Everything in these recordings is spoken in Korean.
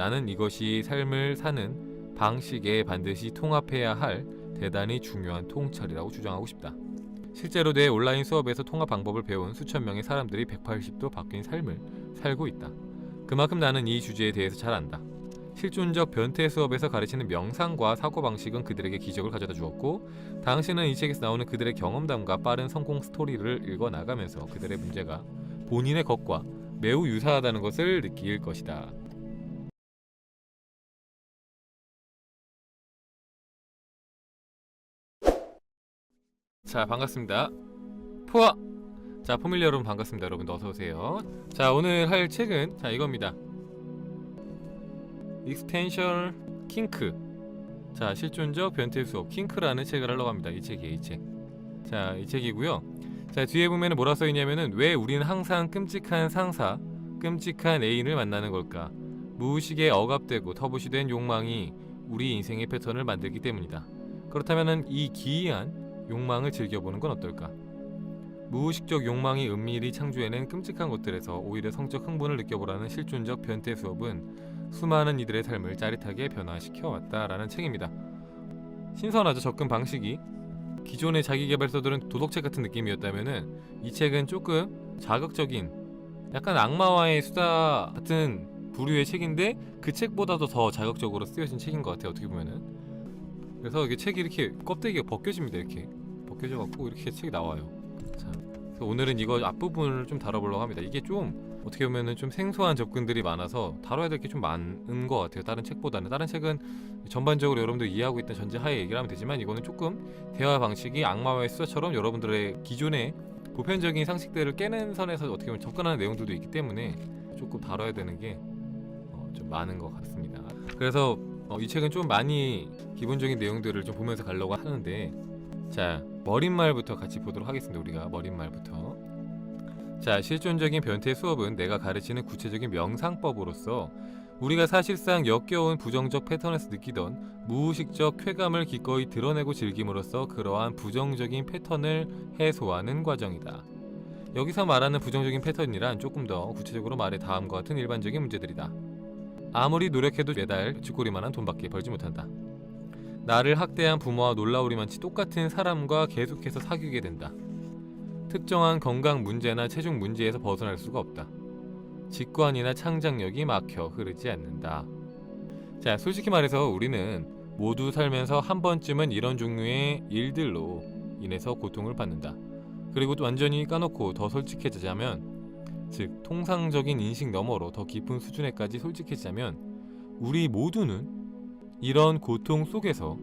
나는 이것이 삶을 사는 방식에 반드시 통합해야 할 대단히 중요한 통찰이라고 주장하고 싶다. 실제로 내 온라인 수업에서 통합 방법을 배운 수천 명의 사람들이 180도 바뀐 삶을 살고 있다. 그만큼 나는 이 주제에 대해서 잘 안다. 실존적 변태 수업에서 가르치는 명상과 사고방식은 그들에게 기적을 가져다 주었고, 당신은 이 책에서 나오는 그들의 경험담과 빠른 성공 스토리를 읽어나가면서 그들의 문제가 본인의 것과 매우 유사하다는 것을 느낄 것이다. 자, 반갑습니다. 포아! 자, 포밀리 여러분 반갑습니다. 여러분도 어서오세요. 자, 오늘 할 책은 이겁니다. 익스텐셜 킹크. 자, 실존적 변태 수업 킹크라는 책을 하려고 합니다. 이 책이에요, 이 책. 자, 이 책이고요. 자, 뒤에 보면은 뭐라 써있냐면은, 왜 우리는 항상 끔찍한 상사, 끔찍한 애인을 만나는 걸까? 무의식에 억압되고 터부시된 욕망이 우리 인생의 패턴을 만들기 때문이다. 그렇다면은 이 기이한 욕망을 즐겨보는 건 어떨까? 무의식적 욕망이 은밀히 창조해낸 끔찍한 것들에서 오히려 성적 흥분을 느껴보라는 실존적 변태 수업은 수많은 이들의 삶을 짜릿하게 변화시켜 왔다라는 책입니다. 신선하죠, 접근 방식이. 기존의 자기계발서들은 도덕책 같은 느낌이었다면은 이 책은 조금 자극적인, 약간 악마와의 수다 같은 부류의 책인데 그 책보다도 더 자극적으로 쓰여진 책인 것 같아요, 어떻게 보면은. 그래서 이게 책이 이렇게 껍데기가 벗겨집니다. 이렇게 벗겨져 갖고 이렇게 책이 나와요. 자, 그래서 오늘은 이거 앞부분을 좀 다뤄보려고 합니다. 이게 좀 어떻게 보면은 좀 생소한 접근들이 많아서 다뤄야 될 게 좀 많은 것 같아요, 다른 책보다는. 다른 책은 전반적으로 여러분들 이해하고 있던 전제하에 얘기를 하면 되지만, 이거는 조금 대화 방식이 악마와의 수다처럼 여러분들의 기존의 보편적인 상식들을 깨는 선에서 어떻게 보면 접근하는 내용들도 있기 때문에 조금 다뤄야 되는 게 좀 많은 것 같습니다. 그래서 이 책은 좀 많이 기본적인 내용들을 좀 보면서 가려고 하는데, 자, 머릿말부터 같이 보도록 하겠습니다. 우리가 머릿말부터. 자, 실존적인 변태 수업은 내가 가르치는 구체적인 명상법으로서 우리가 사실상 역겨운 부정적 패턴에서 느끼던 무의식적 쾌감을 기꺼이 드러내고 즐김으로써 그러한 부정적인 패턴을 해소하는 과정이다. 여기서 말하는 부정적인 패턴이란 조금 더 구체적으로 말해 다음과 같은 일반적인 문제들이다. 아무리 노력해도 매달 쥐꼬리만한 돈밖에 벌지 못한다. 나를 학대한 부모와 놀라우리만치 똑같은 사람과 계속해서 사귀게 된다. 특정한 건강 문제나 체중 문제에서 벗어날 수가 없다. 직관이나 창작력이 막혀 흐르지 않는다. 자, 솔직히 말해서 우리는 모두 살면서 한 번쯤은 이런 종류의 일들로 인해서 고통을 받는다. 그리고 또 완전히 까놓고 더 솔직해지자면, 즉 통상적인 인식 너머로 더 깊은 수준에까지 솔직해지자면, 우리 모두는 이런 고통 속에서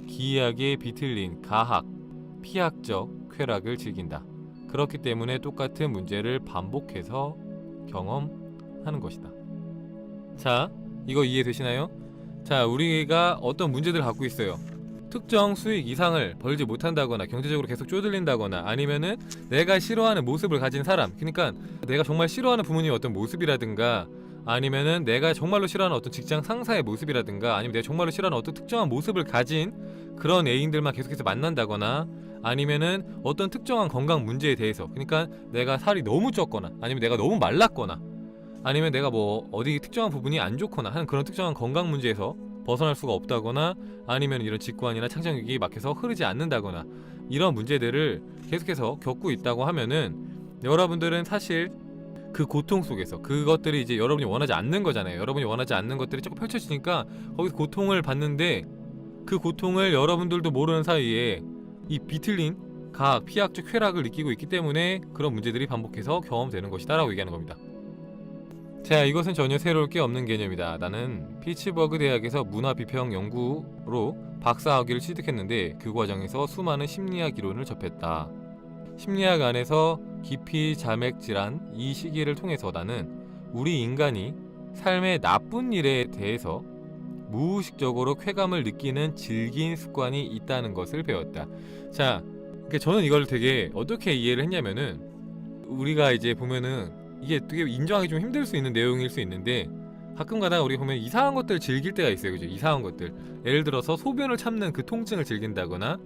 기이하게 비틀린 가학, 피학적 쾌락을 즐긴다. 그렇기 때문에 똑같은 문제를 반복해서 경험하는 것이다. 자, 이거 이해되시나요? 자, 우리가 어떤 문제들을 갖고 있어요. 특정 수익 이상을 벌지 못한다거나 경제적으로 계속 쪼들린다거나, 아니면은 내가 싫어하는 모습을 가진 사람, 그러니까 내가 정말 싫어하는 부모님의 어떤 모습이라든가, 아니면은 내가 정말로 싫어하는 어떤 직장 상사의 모습이라든가, 아니면 내가 정말로 싫어하는 어떤 특정한 모습을 가진 그런 애인들만 계속해서 만난다거나, 아니면은 어떤 특정한 건강 문제에 대해서, 그러니까 내가 살이 너무 쪘거나, 아니면 내가 너무 말랐거나, 아니면 내가 뭐 어디 특정한 부분이 안 좋거나 하는 그런 특정한 건강 문제에서 벗어날 수가 없다거나, 아니면 이런 직관이나 창작력이 막혀서 흐르지 않는다거나, 이런 문제들을 계속해서 겪고 있다고 하면은 여러분들은 사실 그 고통 속에서 그것들이 이제 여러분이 원하지 않는 거잖아요. 여러분이 원하지 않는 것들이 자꾸 펼쳐지니까 거기서 고통을 받는데, 그 고통을 여러분들도 모르는 사이에 이 비틀린 가학, 피학적 쾌락을 느끼고 있기 때문에 그런 문제들이 반복해서 경험되는 것이다 라고 얘기하는 겁니다. 자, 이것은 전혀 새로울 게 없는 개념이다. 나는 피츠버그 대학에서 문화비평 연구로 박사학위를 취득했는데 그 과정에서 수많은 심리학 이론을 접했다. 심리학 안에서 기피 자맥 질환 이 시기를 통해서 나는 우리 인간이 삶의 나쁜 일에 대해서 무의식적으로 쾌감을 느끼는 질긴 습관이 있다는 것을 배웠다. 자, 그러니까 저는 이걸 되게 어떻게 이해를 했냐면은, 우리가 이제 보면은 이게 되게 인정하기 좀 힘들 수 있는 내용일 수 있는데, 가끔 가다가 우리 보면 이상한 것들 즐길 때가 있어요, 그죠? 이상한 것들. 예를 들어서 소변을 참는 그 통증을 즐긴다거나,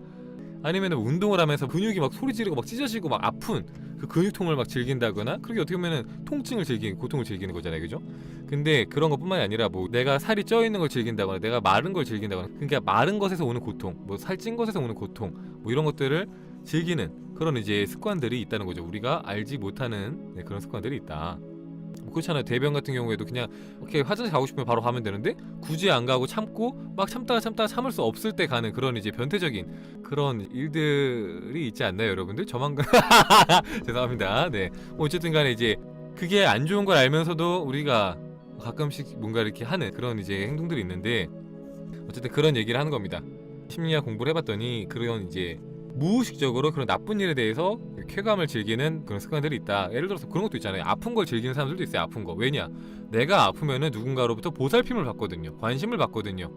아니면 운동을 하면서 근육이 막 소리 지르고 막 찢어지고 막 아픈 그 근육통을 막 즐긴다거나 그렇게 어떻게 보면은 통증을 즐기는 고통을 즐기는 거잖아요, 그죠? 근데 그런 것뿐만이 아니라 뭐 내가 살이 쪄 있는 걸 즐긴다거나 내가 마른 걸 즐긴다거나 그러니까 마른 것에서 오는 고통, 뭐 살찐 것에서 오는 고통, 뭐 이런 것들을 즐기는 그런 이제 습관들이 있다는 거죠. 우리가 알지 못하는 그런 습관들이 있다. 뭐 그렇잖아요. 대변 같은 경우에도 그냥 이렇게 화장실 가고 싶으면 바로 가면 되는데 굳이 안 가고 참고 막 참다가 참을 수 없을 때 가는 그런 이제 변태적인 그런 일들이 있지 않나요, 여러분들? 저만 죄송합니다. 네. 어쨌든 간에 이제 그게 안 좋은 걸 알면서도 우리가 가끔씩 뭔가 이렇게 하는 그런 이제 행동들이 있는데 어쨌든 그런 얘기를 하는 겁니다. 심리학 공부를 해봤더니 그런 이제 무의식적으로 그런 나쁜 일에 대해서 쾌감을 즐기는 그런 습관들이 있다. 예를 들어서 그런 것도 있잖아요. 아픈 걸 즐기는 사람들도 있어요. 아픈 거. 왜냐? 내가 아프면은 누군가로부터 보살핌을 받거든요. 관심을 받거든요.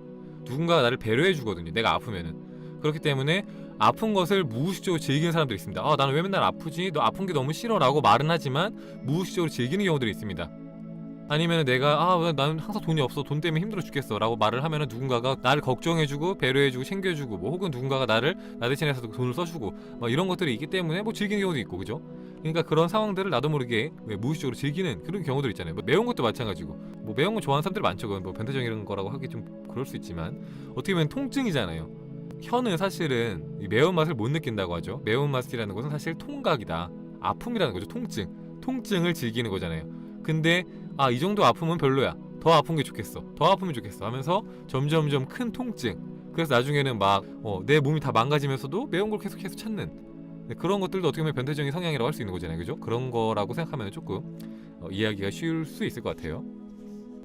누군가가 나를 배려해 주거든요. 내가 아프면은. 그렇기 때문에 아픈 것을 무의식적으로 즐기는 사람들이 있습니다. 아, 나는 왜 맨날 아프지? 너 아픈 게 너무 싫어라고 말은 하지만 무의식적으로 즐기는 경우들이 있습니다. 아니면 내가 왜 나는 항상 돈이 없어, 돈 때문에 힘들어 죽겠어 라고 말을 하면 누군가가 나를 걱정해주고 배려해주고 챙겨주고 뭐 혹은 누군가가 나를 나 대신해서 돈을 써주고 막 이런 것들이 있기 때문에 뭐 즐기는 경우도 있고, 그죠? 그러니까 그런 상황들을 나도 모르게 무의식적으로 즐기는 그런 경우들 있잖아요. 뭐 매운 것도 마찬가지고, 뭐 매운 거 좋아하는 사람들 많죠. 뭐 변태적인 거라고 하기 좀 그럴 수 있지만 어떻게 보면 통증이잖아요. 혀는 사실은 이 매운맛을 못 느낀다고 하죠. 매운맛이라는 것은 사실 통각이다, 아픔이라는 거죠. 통증을 즐기는 거잖아요. 근데 이 정도 아프면 별로야, 더 아픈 게 좋겠어, 더 아프면 좋겠어 하면서 점점점 큰 통증, 그래서 나중에는 막 내 몸이 다 망가지면서도 매운 걸 계속해서 찾는 그런 것들도 어떻게 보면 변태적인 성향이라고 할 수 있는 거잖아요, 그죠? 그런 거라고 생각하면 조금 이해하기가 쉬울 수 있을 것 같아요.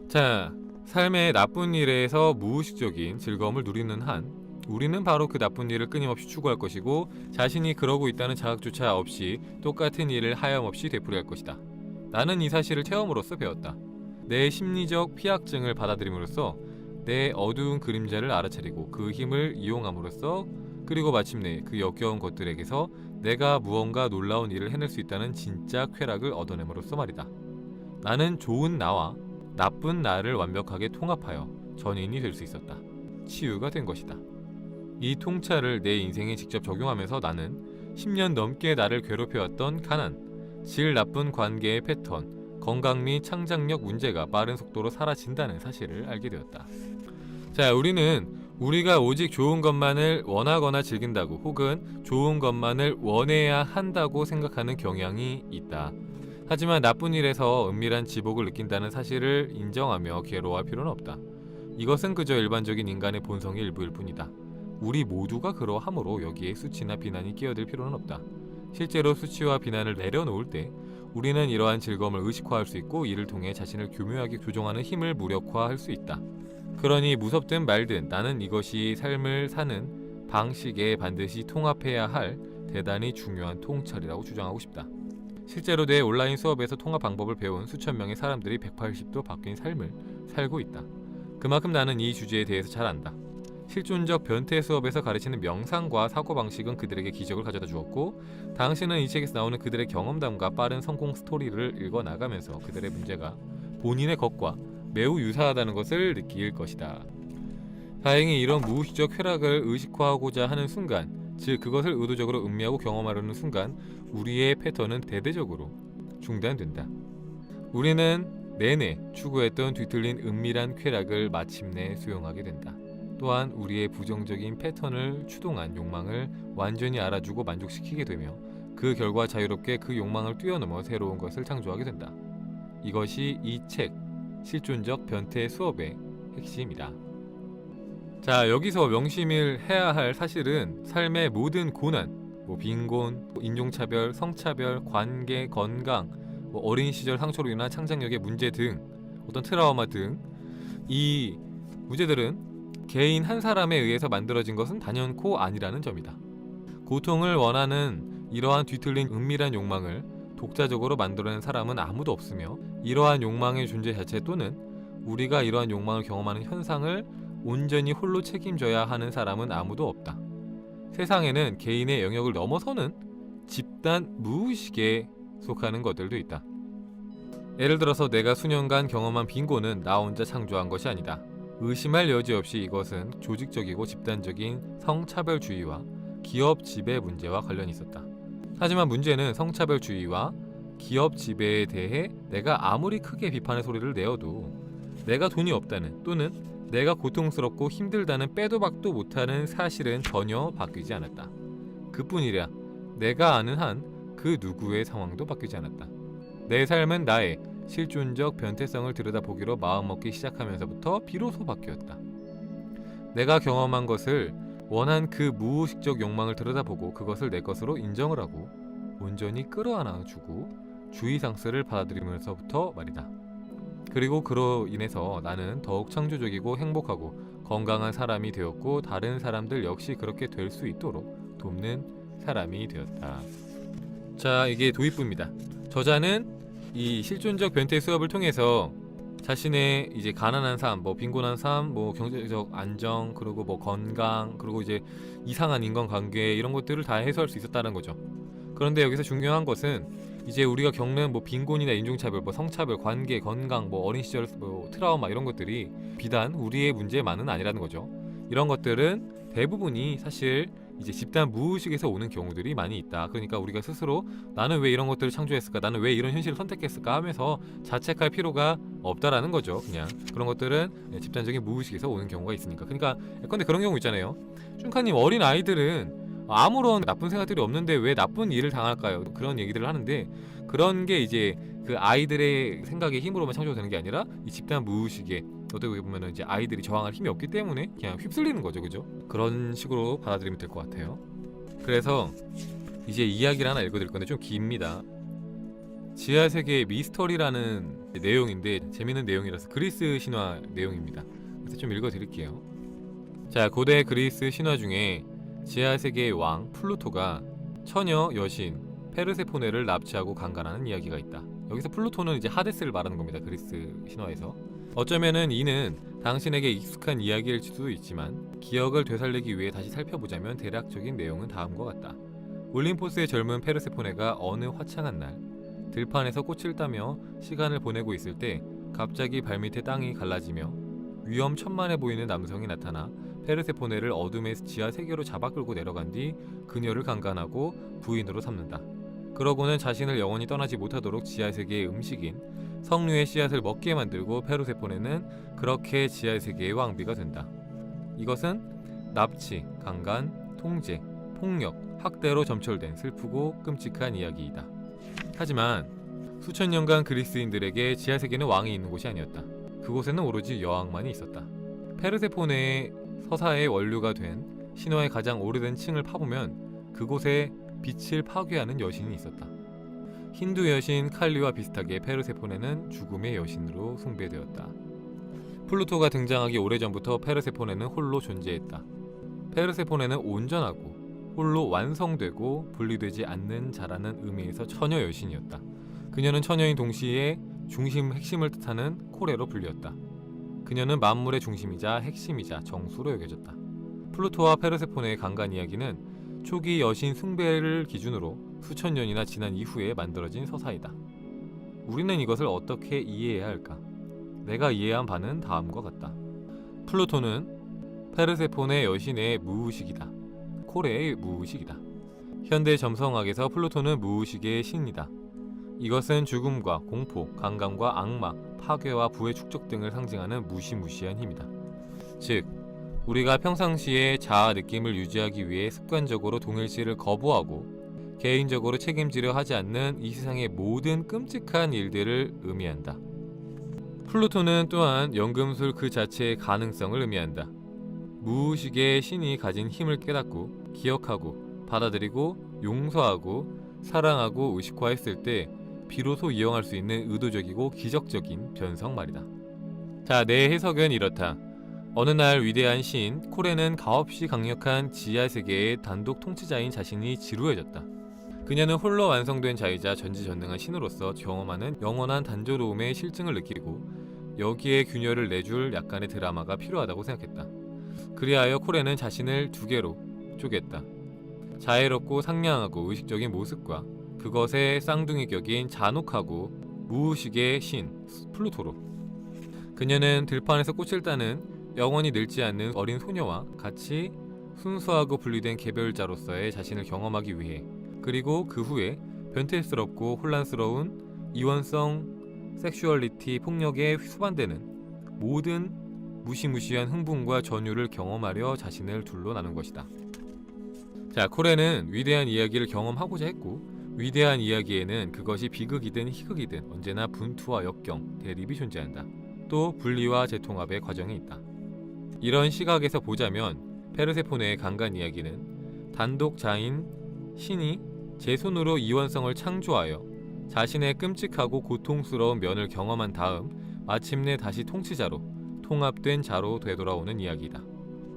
자, 삶의 나쁜 일에서 무의식적인 즐거움을 누리는 한 우리는 바로 그 나쁜 일을 끊임없이 추구할 것이고 자신이 그러고 있다는 자각조차 없이 똑같은 일을 하염없이 되풀이할 것이다. 나는 이 사실을 체험으로써 배웠다. 내 심리적 피약증을 받아들임으로써 내 어두운 그림자를 알아차리고 그 힘을 이용함으로써 그리고 마침내 그 역겨운 것들에게서 내가 무언가 놀라운 일을 해낼 수 있다는 진짜 쾌락을 얻어냄으로써 말이다. 나는 좋은 나와 나쁜 나를 완벽하게 통합하여 전인이 될 수 있었다. 치유가 된 것이다. 이 통찰을 내 인생에 직접 적용하면서 나는 10년 넘게 나를 괴롭혀왔던 가난, 질 나쁜 관계의 패턴, 건강 및 창작력 문제가 빠른 속도로 사라진다는 사실을 알게 되었다. 자, 우리가 오직 좋은 것만을 원하거나 즐긴다고 혹은 좋은 것만을 원해야 한다고 생각하는 경향이 있다. 하지만 나쁜 일에서 은밀한 지복을 느낀다는 사실을 인정하며 괴로워할 필요는 없다. 이것은 그저 일반적인 인간의 본성의 일부일 뿐이다. 우리 모두가 그러하므로 여기에 수치나 비난이 끼어들 필요는 없다. 실제로 수치와 비난을 내려놓을 때 우리는 이러한 즐거움을 의식화할 수 있고 이를 통해 자신을 교묘하게 조종하는 힘을 무력화할 수 있다. 그러니 무섭든 말든 나는 이것이 삶을 사는 방식에 반드시 통합해야 할 대단히 중요한 통찰이라고 주장하고 싶다. 실제로 내 온라인 수업에서 통합 방법을 배운 수천 명의 사람들이 180도 바뀐 삶을 살고 있다. 그만큼 나는 이 주제에 대해서 잘 안다. 실존적 변태 수업에서 가르치는 명상과 사고방식은 그들에게 기적을 가져다 주었고 당신은 이 책에서 나오는 그들의 경험담과 빠른 성공 스토리를 읽어나가면서 그들의 문제가 본인의 것과 매우 유사하다는 것을 느낄 것이다. 다행히 이런 무의식적 쾌락을 의식화하고자 하는 순간, 즉 그것을 의도적으로 음미하고 경험하려는 순간 우리의 패턴은 대대적으로 중단된다. 우리는 내내 추구했던 뒤틀린 은밀한 쾌락을 마침내 수용하게 된다. 또한 우리의 부정적인 패턴을 추동한 욕망을 완전히 알아주고 만족시키게 되며 그 결과 자유롭게 그 욕망을 뛰어넘어 새로운 것을 창조하게 된다. 이것이 이 책 실존적 변태 수업의 핵심이다. 자, 여기서 명심해야 할 사실은 삶의 모든 고난, 빈곤, 인종차별, 성차별, 관계, 건강, 어린 시절 상처로 인한 창작력의 문제 등 어떤 트라우마 등 이 문제들은 개인 한 사람에 의해서 만들어진 것은 단연코 아니라는 점이다. 고통을 원하는 이러한 뒤틀린 은밀한 욕망을 독자적으로 만들어낸 사람은 아무도 없으며 이러한 욕망의 존재 자체 또는 우리가 이러한 욕망을 경험하는 현상을 온전히 홀로 책임져야 하는 사람은 아무도 없다. 세상에는 개인의 영역을 넘어서는 집단 무의식에 속하는 것들도 있다. 예를 들어서 내가 수년간 경험한 빈곤은 나 혼자 창조한 것이 아니다. 의심할 여지 없이 이것은 조직적이고 집단적인 성차별주의와 기업 지배 문제와 관련이 있었다. 하지만 문제는 성차별주의와 기업 지배에 대해 내가 아무리 크게 비판의 소리를 내어도 내가 돈이 없다는 또는 내가 고통스럽고 힘들다는 빼도 박도 못하는 사실은 전혀 바뀌지 않았다. 그뿐이랴 내가 아는 한 그 누구의 상황도 바뀌지 않았다. 내 삶은 나의 실존적 변태성을 들여다보기로 마음먹기 시작하면서부터 비로소 바뀌었다. 내가 경험한 것을 원한 그 무의식적 욕망을 들여다보고 그것을 내 것으로 인정을 하고 온전히 끌어안아주고 주의 상스를 받아들이면서부터 말이다. 그리고 그로 인해서 나는 더욱 창조적이고 행복하고 건강한 사람이 되었고 다른 사람들 역시 그렇게 될 수 있도록 돕는 사람이 되었다. 자, 이게 도입부입니다. 저자는 이 실존적 변태 수업을 통해서 자신의 이제 가난한 삶, 뭐 빈곤한 삶, 뭐 경제적 안정, 그리고 뭐 건강, 그리고 이제 이상한 인간관계 이런 것들을 다 해소할 수 있었다는 거죠. 그런데 여기서 중요한 것은 이제 우리가 겪는 뭐 빈곤이나 인종차별, 뭐 성차별, 관계, 건강, 뭐 어린 시절 뭐 트라우마 이런 것들이 비단 우리의 문제만은 아니라는 거죠. 이런 것들은 대부분이 사실 이제 집단 무의식에서 오는 경우들이 많이 있다. 그러니까 우리가 스스로 나는 왜 이런 것들을 창조했을까? 나는 왜 이런 현실을 선택했을까? 하면서 자책할 필요가 없다라는 거죠. 그냥 그런 것들은 집단적인 무의식에서 오는 경우가 있으니까. 그러니까 예컨대 그런 경우 있잖아요. 쭝카님 어린 아이들은 아무런 나쁜 생각들이 없는데 왜 나쁜 일을 당할까요? 그런 얘기들을 하는데 그런 게 이제 그 아이들의 생각의 힘으로만 창조되는 게 아니라 이 집단 무의식에 어떻게 보면 이제 아이들이 저항할 힘이 없기 때문에 그냥 휩쓸리는 거죠, 그죠? 그런 식으로 받아들이면 될 것 같아요. 그래서 이제 이야기를 하나 읽어드릴 건데 좀 깁니다. 지하세계의 미스터리라는 내용인데 재밌는 내용이라서 그리스 신화 내용입니다. 그래서 좀 읽어드릴게요. 자, 고대 그리스 신화 중에 지하세계의 왕 플루토가 처녀 여신 페르세포네를 납치하고 강간하는 이야기가 있다. 여기서 플루토는 이제 하데스를 말하는 겁니다. 그리스 신화에서. 어쩌면은 이는 당신에게 익숙한 이야기일 수도 있지만 기억을 되살리기 위해 다시 살펴보자면 대략적인 내용은 다음과 같다. 올림포스의 젊은 페르세포네가 어느 화창한 날 들판에서 꽃을 따며 시간을 보내고 있을 때 갑자기 발밑에 땅이 갈라지며 위험천만해 보이는 남성이 나타나 페르세포네를 어둠의 지하 세계로 잡아 끌고 내려간 뒤 그녀를 강간하고 부인으로 삼는다. 그러고는 자신을 영원히 떠나지 못하도록 지하 세계의 음식인 석류의 씨앗을 먹게 만들고 페르세포네는 그렇게 지하 세계의 왕비가 된다. 이것은 납치, 강간, 통제, 폭력, 학대로 점철된 슬프고 끔찍한 이야기이다. 하지만 수천 년간 그리스인들에게 지하 세계는 왕이 있는 곳이 아니었다. 그곳에는 오로지 여왕만이 있었다. 페르세포네의 서사의 원류가 된 신화의 가장 오래된 층을 파보면 그곳에 빛을 파괴하는 여신이 있었다. 힌두 여신 칼리와 비슷하게 페르세포네는 죽음의 여신으로 숭배되었다. 플루토가 등장하기 오래전부터 페르세포네는 홀로 존재했다. 페르세포네는 온전하고 홀로 완성되고 분리되지 않는 자라는 의미에서 처녀 여신이었다. 그녀는 처녀인 동시에 중심 핵심을 뜻하는 코레로 불렸다. 그녀는 만물의 중심이자 핵심이자 정수로 여겨졌다. 플루토와 페르세포네의 강간 이야기는 초기 여신 숭배를 기준으로 수천 년이나 지난 이후에 만들어진 서사이다. 우리는 이것을 어떻게 이해해야 할까? 내가 이해한 바는 다음과 같다. 플루토는 페르세포네 여신의 무의식이다. 코레의 무의식이다. 현대 점성학에서 플루토는 무의식의 신이다. 이것은 죽음과 공포, 강간과 악마, 파괴와 부의 축적 등을 상징하는 무시무시한 힘이다. 즉, 우리가 평상시에 자아 느낌을 유지하기 위해 습관적으로 동일시를 거부하고 개인적으로 책임지려 하지 않는 이 세상의 모든 끔찍한 일들을 의미한다. 플루토는 또한 연금술 그 자체의 가능성을 의미한다. 무의식의 신이 가진 힘을 깨닫고 기억하고 받아들이고 용서하고 사랑하고 의식화했을 때 비로소 이용할 수 있는 의도적이고 기적적인 변성 말이다. 자, 내 해석은 이렇다. 어느 날 위대한 시인 코레는 가없이 강력한 지하 세계의 단독 통치자인 자신이 지루해졌다. 그녀는 홀로 완성된 자이자 전지전능한 신으로서 경험하는 영원한 단조로움의 실증을 느끼고 여기에 균열을 내줄 약간의 드라마가 필요하다고 생각했다. 그리하여 코레는 자신을 두 개로 쪼갰다. 자애롭고 상냥하고 의식적인 모습과 그것의 쌍둥이 격인 잔혹하고 무의식의 신 플루토로. 그녀는 들판에서 꽃을 따는 영원히 늙지 않는 어린 소녀와 같이 순수하고 분리된 개별자로서의 자신을 경험하기 위해 그리고 그 후에 변태스럽고 혼란스러운 이원성 섹슈얼리티 폭력에 수반되는 모든 무시무시한 흥분과 전율을 경험하려 자신을 둘러 나눈 것이다. 자, 코레는 위대한 이야기를 경험하고자 했고, 위대한 이야기에는 그것이 비극이든 희극이든 언제나 분투와 역경, 대립이 존재한다. 또 분리와 재통합의 과정이 있다. 이런 시각에서 보자면 페르세포네의 강간 이야기는 단독자인 신이 제 손으로 이원성을 창조하여 자신의 끔찍하고 고통스러운 면을 경험한 다음 마침내 다시 통치자로, 통합된 자로 되돌아오는 이야기다.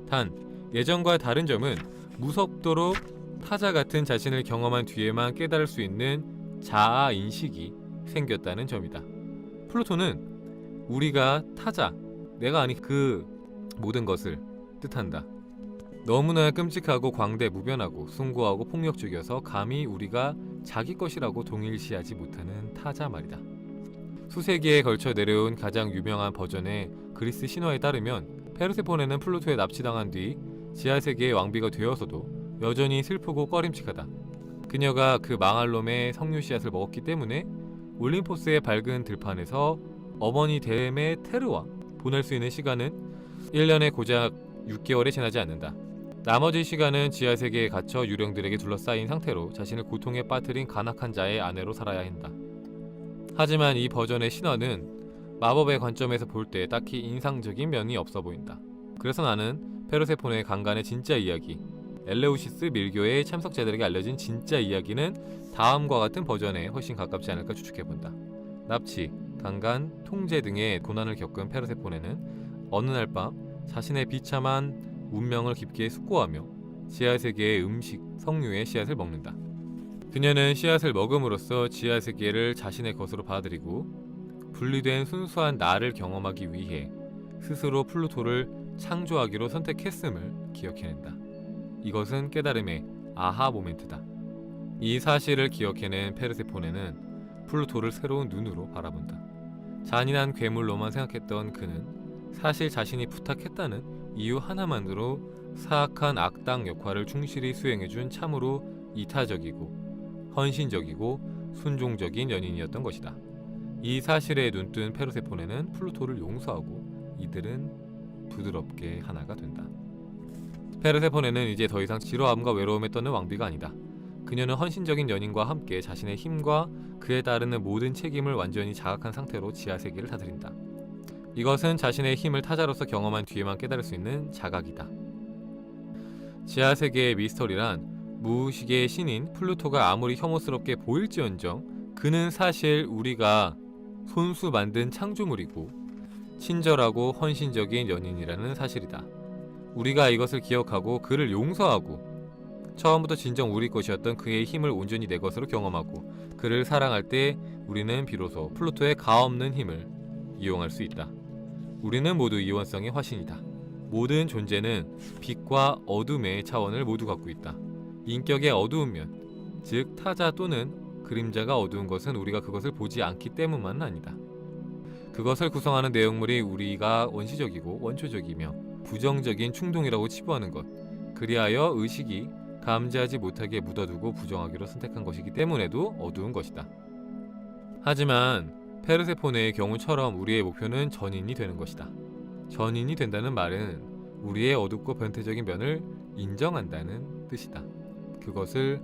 단 예전과 다른 점은 무섭도록 타자 같은 자신을 경험한 뒤에만 깨달을 수 있는 자아 인식이 생겼다는 점이다. 플루토는 우리가 타자, 내가 아닌 그 모든 것을 뜻한다. 너무나 끔찍하고 광대무변하고 숭고하고 폭력적이어서 감히 우리가 자기 것이라고 동일시하지 못하는 타자 말이다. 수세기에 걸쳐 내려온 가장 유명한 버전의 그리스 신화에 따르면 페르세포네는 플루토에 납치당한 뒤 지하세계의 왕비가 되어서도 여전히 슬프고 꺼림칙하다. 그녀가 그 망할 놈의 석류 씨앗을 먹었기 때문에 올림포스의 밝은 들판에서 어머니 데메테르와 보낼 수 있는 시간은 1년에 고작 6개월이 지나지 않는다. 나머지 시간은 지하세계에 갇혀 유령들에게 둘러싸인 상태로 자신을 고통에 빠뜨린 간악한 자의 아내로 살아야 한다. 하지만 이 버전의 신화는 마법의 관점에서 볼 때 딱히 인상적인 면이 없어 보인다. 그래서 나는 페르세포네의 강간의 진짜 이야기, 엘레우시스 밀교의 참석자들에게 알려진 진짜 이야기는 다음과 같은 버전에 훨씬 가깝지 않을까 추측해본다. 납치, 강간, 통제 등의 고난을 겪은 페르세포네는 어느 날 밤 자신의 비참한 운명을 깊게 숙고하며 지하세계의 음식, 석류의 씨앗을 먹는다. 그녀는 씨앗을 먹음으로써 지하세계를 자신의 것으로 받아들이고 분리된 순수한 나를 경험하기 위해 스스로 플루토를 창조하기로 선택했음을 기억해낸다. 이것은 깨달음의 아하 모멘트다. 이 사실을 기억해낸 페르세포네는 플루토를 새로운 눈으로 바라본다. 잔인한 괴물로만 생각했던 그는 사실 자신이 부탁했다는 이유 하나만으로 사악한 악당 역할을 충실히 수행해준 참으로 이타적이고 헌신적이고 순종적인 연인이었던 것이다. 이 사실에 눈뜬 페르세포네는 플루토를 용서하고 이들은 부드럽게 하나가 된다. 페르세포네는 이제 더 이상 지루함과 외로움에 떠는 왕비가 아니다. 그녀는 헌신적인 연인과 함께 자신의 힘과 그에 따르는 모든 책임을 완전히 자각한 상태로 지하세계를 다스린다. 이것은 자신의 힘을 타자로서 경험한 뒤에만 깨달을 수 있는 자각이다. 지하세계의 미스터리란 무의식의 신인 플루토가 아무리 혐오스럽게 보일지언정 그는 사실 우리가 손수 만든 창조물이고 친절하고 헌신적인 연인이라는 사실이다. 우리가 이것을 기억하고 그를 용서하고 처음부터 진정 우리 것이었던 그의 힘을 온전히 내 것으로 경험하고 그를 사랑할 때 우리는 비로소 플루토의 가없는 힘을 이용할 수 있다. 우리는 모두 이원성의 화신이다. 모든 존재는 빛과 어둠의 차원을 모두 갖고 있다. 인격의 어두운 면, 즉 타자 또는 그림자가 어두운 것은 우리가 그것을 보지 않기 때문만은 아니다. 그것을 구성하는 내용물이 우리가 원시적이고 원초적이며 부정적인 충동이라고 치부하는 것, 그리하여 의식이 감지하지 못하게 묻어두고 부정하기로 선택한 것이기 때문에도 어두운 것이다. 하지만 페르세포네의 경우처럼 우리의 목표는 전인이 되는 것이다. 전인이 된다는 말은 우리의 어둡고 변태적인 면을 인정한다는 뜻이다. 그것을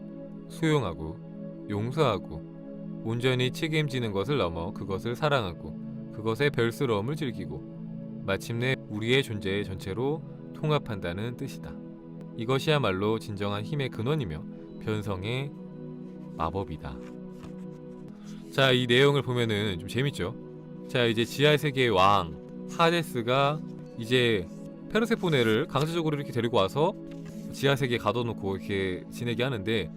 수용하고 용서하고 온전히 책임지는 것을 넘어 그것을 사랑하고 그것의 별스러움을 즐기고 마침내 우리의 존재의 전체로 통합한다는 뜻이다. 이것이야말로 진정한 힘의 근원이며 변성의 마법이다. 자, 이 내용을 보면은 좀 재밌죠? 자, 이제 지하세계의 왕 하데스가 이제 페르세포네를 강제적으로 이렇게 데리고 와서 지하세계에 가둬놓고 이렇게 지내게 하는데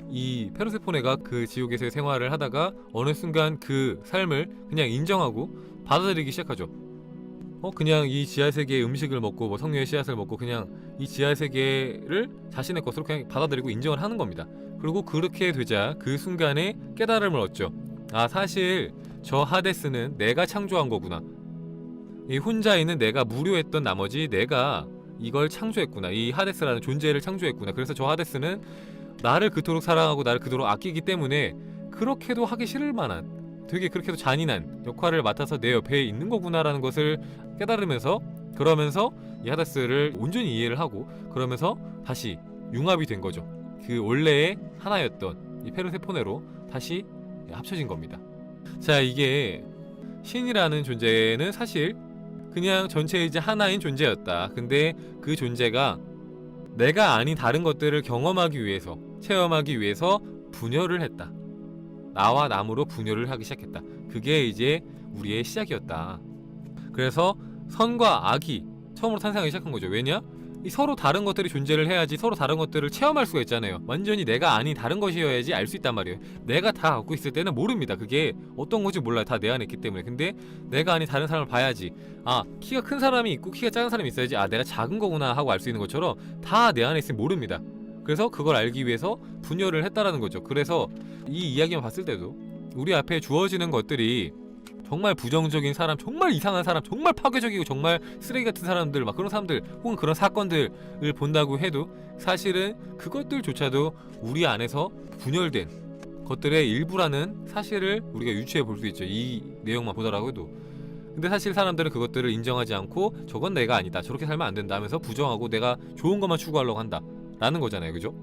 이 페르세포네가 그 지옥에서의 생활을 하다가 어느 순간 그 삶을 그냥 인정하고 받아들이기 시작하죠. 그냥 이 지하세계의 음식을 먹고 뭐 석류의 씨앗을 먹고 그냥 이 지하세계를 자신의 것으로 그냥 받아들이고 인정을 하는 겁니다. 그리고 그렇게 되자 그 순간에 깨달음을 얻죠. 아, 사실 저 하데스는 내가 창조한 거구나. 이 혼자 있는 내가 무료했던 나머지 내가 이걸 창조했구나. 이 하데스라는 존재를 창조했구나. 그래서 저 하데스는 나를 그토록 사랑하고 나를 그토록 아끼기 때문에 그렇게도 하기 싫을 만한, 되게 그렇게도 잔인한 역할을 맡아서 내 옆에 있는 거구나라는 것을 깨달으면서, 그러면서 이 하데스를 온전히 이해를 하고, 그러면서 다시 융합이 된 거죠. 그 원래의 하나였던 이 페르세포네로 다시 합쳐진 겁니다. 자, 이게 신이라는 존재는 사실 그냥 전체 이제 하나인 존재였다. 근데 그 존재가 내가 아닌 다른 것들을 경험하기 위해서, 체험하기 위해서 분열을 했다. 나와 남으로 분열을 하기 시작했다. 그게 이제 우리의 시작이었다. 그래서 선과 악이 처음으로 탄생하기 시작한 거죠. 왜냐? 이 서로 다른 것들이 존재를 해야지 서로 다른 것들을 체험할 수가 있잖아요. 완전히 내가 아닌 다른 것이어야지 알 수 있단 말이에요. 내가 다 갖고 있을 때는 모릅니다. 그게 어떤 건지 몰라요. 다 내 안에 있기 때문에. 근데 내가 아닌 다른 사람을 봐야지, 아, 키가 큰 사람이 있고 키가 작은 사람이 있어야지, 아, 내가 작은 거구나 하고 알 수 있는 것처럼 다 내 안에 있으면 모릅니다. 그래서 그걸 알기 위해서 분열을 했다라는 거죠. 그래서 이 이야기만 봤을 때도 우리 앞에 주어지는 것들이 정말 부정적인 사람, 정말 이상한 사람, 정말 파괴적이고 정말 쓰레기 같은 사람들, 막 그런 사람들 혹은 그런 사건들을 본다고 해도 사실은 그것들조차도 우리 안에서 분열된 것들의 일부라는 사실을 우리가 유추해 볼 수 있죠. 이 내용만 보더라고 해도. 근데 사실 사람들은 그것들을 인정하지 않고 저건 내가 아니다, 저렇게 살면 안 된다 하면서 부정하고 내가 좋은 것만 추구하려고 한다 라는 거잖아요. 그죠?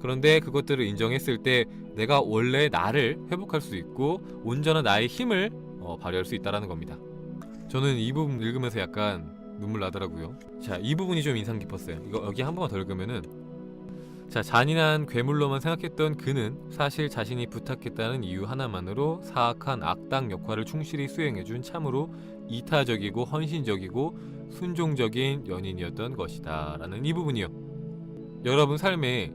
그런데 그것들을 인정했을 때 내가 원래 나를 회복할 수 있고 온전한 나의 힘을 발휘할 수 있다는 겁니다. 저는 이 부분 읽으면서 약간 눈물 나더라고요. 자, 이 부분이 좀 인상 깊었어요. 이거 여기 한 번만 더 읽으면은, 자, 잔인한 괴물로만 생각했던 그는 사실 자신이 부탁했다는 이유 하나만으로 사악한 악당 역할을 충실히 수행해준 참으로 이타적이고 헌신적이고 순종적인 연인이었던 것이다 라는 이 부분이요. 여러분 삶에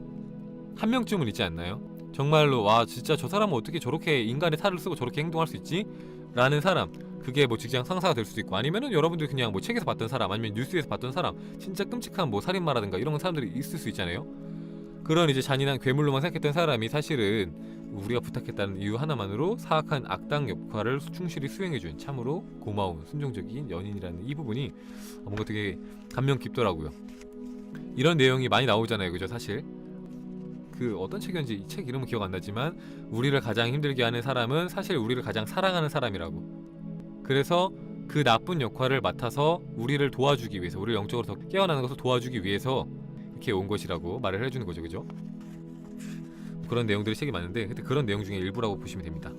한 명쯤은 있지 않나요? 정말로 와, 진짜 저 사람은 어떻게 저렇게 인간의 탈을 쓰고 저렇게 행동할 수 있지? 라는 사람. 그게 뭐 직장 상사가 될 수도 있고, 아니면은 여러분들 그냥 뭐 책에서 봤던 사람, 아니면 뉴스에서 봤던 사람, 진짜 끔찍한 뭐 살인마라든가 이런 사람들이 있을 수 있잖아요. 그런 이제 잔인한 괴물로만 생각했던 사람이 사실은 우리가 부탁했다는 이유 하나만으로 사악한 악당 역할을 충실히 수행해준 참으로 고마운 순종적인 연인이라는 이 부분이 뭔가 되게 감명 깊더라고요. 이런 내용이 많이 나오잖아요. 그죠? 사실 그 어떤 책이었는지 이 책 이름은 기억 안 나지만, 우리를 가장 힘들게 하는 사람은 사실 우리를 가장 사랑하는 사람이라고. 그래서 그 나쁜 역할을 맡아서 우리를 도와주기 위해서, 우리를 영적으로 더 깨어나는 것을 도와주기 위해서 이렇게 온 것이라고 말을 해주는 거죠. 그죠? 그런 내용들이 책이 많은데 그런 내용 중에 일부라고 보시면 됩니다.